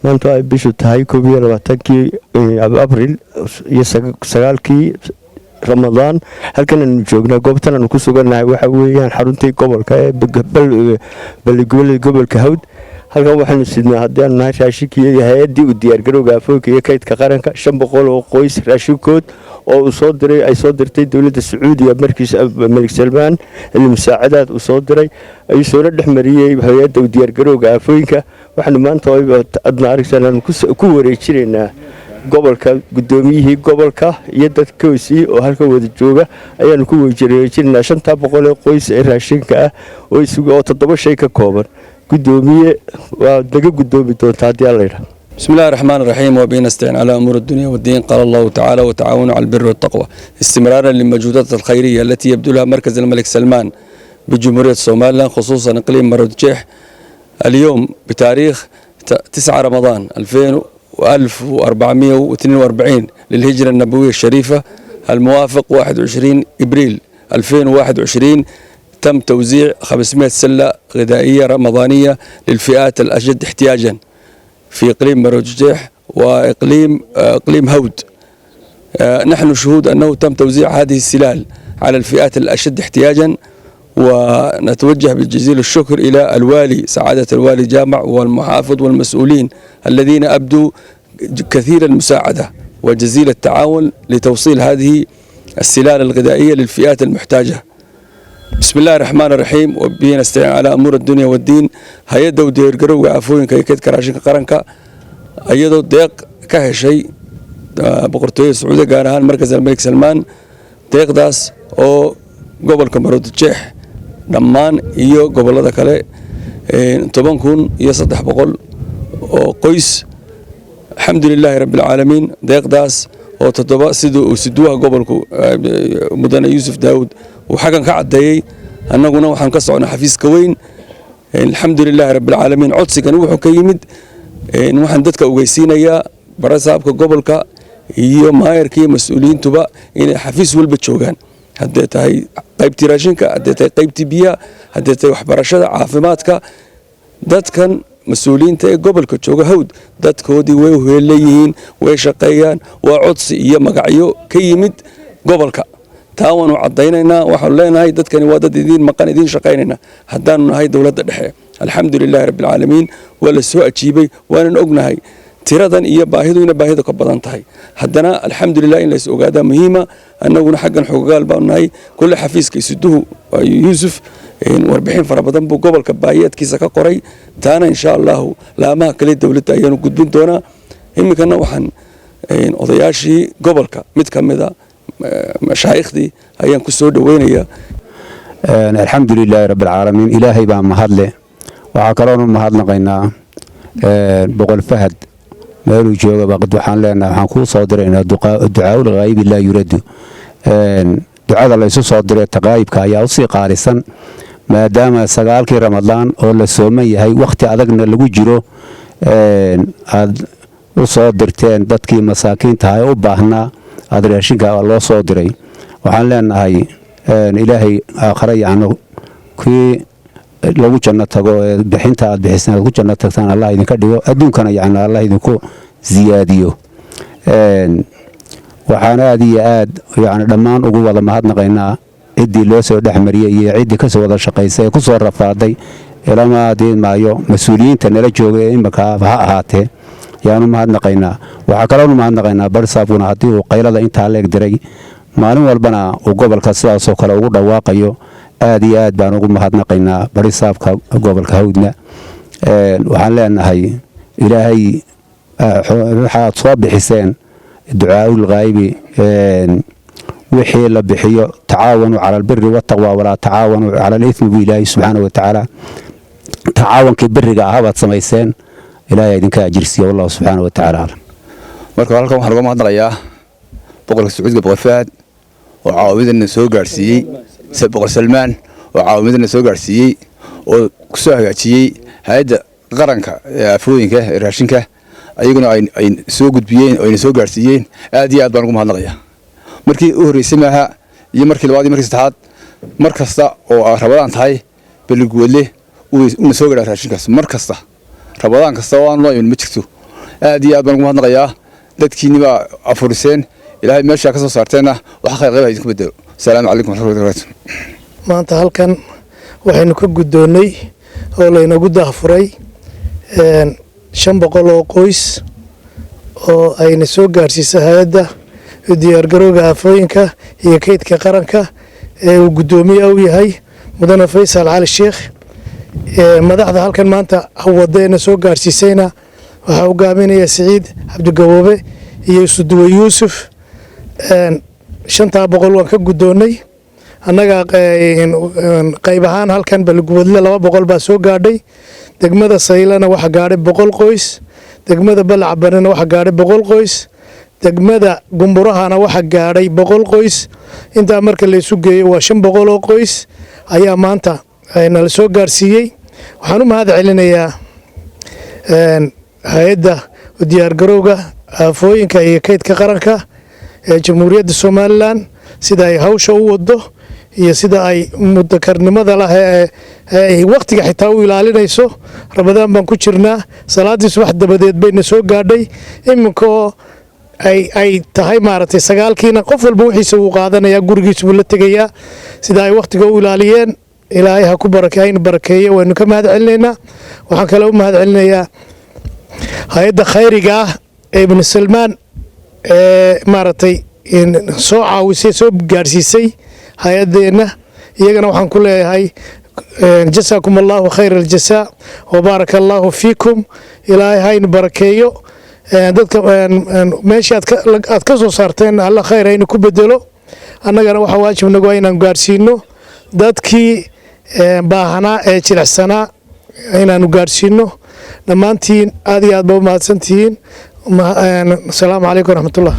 maanta ay bishu tahay 22 abriil iyo 9 Ramadaan halkan aanu joognaa goobtan aanu ku suganahay waxa weeyaan xaruntii gobolka ee gobolka Hawd halkan waxaanu sidnaa hadii aan nahay raashinkii iyo hay'adii u diyaar garowga afooka iyo kaydka qaranka 500 oo qoys raashinkood oo ay soo dirtay dawladda Sacuudiga Malik Salmaan ee musaacadaad u soo diray ay soo dhaxmariyay hay'adda u diyaar garowga afooyinka waxaanu maanta adna aragsanaan ku wareejinayna gobolka gudoomiyihii gobolka iyo dadka Qoys oo halka wada jooga ayaanu ku wareejinayna 500 qoys ee raashinka ah oo isugu 7 shay ka kooban gudoomiye waa daga gudoomi doonta hadii alla yiraahdo بسم الله الرحمن الرحيم وبين نستعين على أمور الدنيا والدين قال الله تعالى وتعاونوا على البر والتقوى استمرارا للمجهودات الخيرية التي يبذلها مركز الملك سلمان بجمهورية سوماليلاند خصوصا إقليم مرودجيح اليوم بتاريخ 9 رمضان 1442 للهجرة النبوية الشريفة الموافق 21 إبريل 2021 تم توزيع 500 سلة غذائية رمضانية للفئات الأشد احتياجا في إقليم مرودجيح وإقليم هود. نحن شهود أنه تم توزيع هذه السلال على الفئات الأشد احتياجا ونتوجه بجزيل الشكر إلى الوالي سعادة الوالي جامع والمحافظ والمسؤولين الذين أبدوا كثير المساعدة وجزيل التعاون لتوصيل هذه السلال الغذائية للفئات المحتاجة. بسم الله الرحمن الرحيم وبه نستعين على أمور الدنيا والدين هيدا ودير قروق عفوين كيكيد كراشين قرنكا أيضا ديق كهشي بقرطوية السعودية قارهان مركز الملك سلمان ديق داس أو قبل كمرودجيح دمان إيو قبل هذا كله طبعا كون يصدح بقول قويس الحمد لله رب العالمين ديق داس أو تطبق سدوها قبلكو مدن يوسف داود وحقا كعدي أننا وحن كسرنا حفيز كوين الحمد لله رب العالمين عدسي كان وحو كيمد وحن دتك وجيسينا يا براسابك قبلك يوم هايركي مسؤولين تبا إن حفيز والبتشوغان هديت هاي قيبتي راشينك هديت هاي قيبتي بيا هديت هاي وحبرشة عافماتك دت كان مسؤولين تاي قبلك تشوغا هود دت كودي ويهليين ويشقيان وعدسي يا مقعيو كيمد قبلك تاوانو عدينينا waxaan leenahay dadkani waa dad idin maqan idin shaqeynayna hadaan nahay dawladda dhexe alxamdulillaah rabbil caalamiin wala soo ajiibay waan ognahay tiradan iyo baahiduna baahida ka badan tahay hadana alxamdulillaah in la is ogaada muhiima annaguna xaqan xogaal baan nahay kulli xafiiska isuduhu Yusuf warbixin fara badan buu gobolka baayadkiisa ka qoray taana insha Allah laamaha kale dawladda ayaan gudbin doonaa imikana waxaan odayaashii gobolka mid kamida مشايخدي أيام كسود وينيا الحمد لله رب العالمين إلهي بام مهدله وعكرون مهدنا قينا بقول فهد ما يرجع بقد وحنا لنا حنكون صادرين الدعاء الغائب لا يرد دعاء الله يسوع صادر التغايب كايا وصي قارسا ما دام سجال كي رمضان ولا سومي هاي وقت أذقنا اللي وجرو وصادرتين دتكي مساكين تهاي وباهنا أدريشينك الله صادري وحنا هاي إلهي آخر يعني كي لو جنة تجو بحنت بحسنا لو جنة تكتان الله إذا كديو أدون كان يعني الله إذا كو زياديو وحنا هذه يعني لما نقول والله ما هدنا قينا إدي لوسو دحمرية يعيد كسر هذا الشقيسة كسر رفاضي إلى ما دين ما يو مسؤولين تنرجعوا مكان هاته يعني ما هدنا قينا وحكرنا ما هدنا قينا برسابونا هاتي وقيلة أنت عليك دري maalin walbana uu gobolka sidaas oo kale ugu dhawaaqayo aad iyo aad baan ugu mahadnaqaynaa barisaabka gobolka Hawdna waxaan leenahay ilaahay waxaad soo bixiseen ducaa'ul ghaibi wixii la bixiyo tacaawanu cala albirri wattaqwa walaa tacaawanu cala alithmi bi ilaahi subxaanahu watacaala tacaawankii biriga ah baad samayseen ilaahay idinka ajirsiiyo wallahu subxaanahu watacaala marka halkan waxaan uga mahadnaqayaa boqorka sacuudiga boqor Fahad oo caawimadana soo gaarsiiyey boqor Salmaan oo caawimadana soo gaarsiiyey oo ku soo hagaajiyey hay'adda qaranka ee afooyinka raashinka ayaguna ay soo gudbiyeen oo ay soo gaarsiiyeen aad iyo aad baan uga mahadnaqayaa markii u horeysay maaha iyo markii labaad iyo markii saddexaad mar kasta oo rabadaan tahay baliguudle uu soo gaadhay raashinkaas mar kasta rabadaan kasta waan loo iman ma jirto aad iyo aad baan uga mahadnaqayaa dadkiina baa afuriseen ilaahay meesha ka soo saarteena wax khayr qeyb idinku bedelo salaamu calaykum warahmatullahi wabarakatuh maanta halkan waxaynu ka guddoonnay oo laynagu daahfuray 500 oo qoys oo ayna soo gaarsiisay hay'adda diyaargarowga afooyinka iyo kaydka qaranka ee uu guddoomiye u yahay mudane Faysal Cali Sheekh madaxda halkan maanta hawadeena soo gaarsiisayna waxa uu gaaminaya Saciid Cabdigawoobe iyo Suduwe Yuusuf 500 waan ka guddoonnay annaga qayb ahaan halkan balguwadle 200 baa soo gaadhay degmada Saylana waxa gaadhay 100 qoys degmada Balacbanana waxa gaadhay 100 qoys degmada Gumburahana waxa gaadhay 100 qoys inta marka la isu geeyo waa 500 oo qoys ayaa maanta ayna la soo gaarsiiyey waxaan u mahad celinayaa hay'adda diyaargarowga afooyinka iyo kaydka qaranka ee Jamhuuriyadda Soomaaliland sida ay hawsha u wado iyo sida ay mudakarnimada leh ee waqtiga xitaa u ilaalinayso rabadaan baan ku jirnaa salaadii subax dabadeed bayna soo gaadhay iminka ay tahay maaragtay 9kiina qof walba wixiisa uu qaadanaya gurigiisa uu la tagayaa sida ay waqtiga u ilaaliyeen ilaahay ha ku barakeeyo waynu ka mahad celinaynaa waxaan kale u mahad celinayaa hay'adda khayriga ah ee ibn Salmaan maaragtay soo caawisay soo gaarsiisay hay'adeena iyagana waxaan ku leeyahay جزاكم الله خير الجزاء وبارك الله فيكم إلهي هاين بركيو dadka meesha aad ka soo saarteen Allah khayr aynu ku bedelo annagana waxa waajib nagu inaan gaarsiino dadkii baahanaa ee jilicsanaa inaanu gaarsiino dhammaantiin aad iyo aad baa u mahadsantihiin assalaamu calaykum waraxmatullah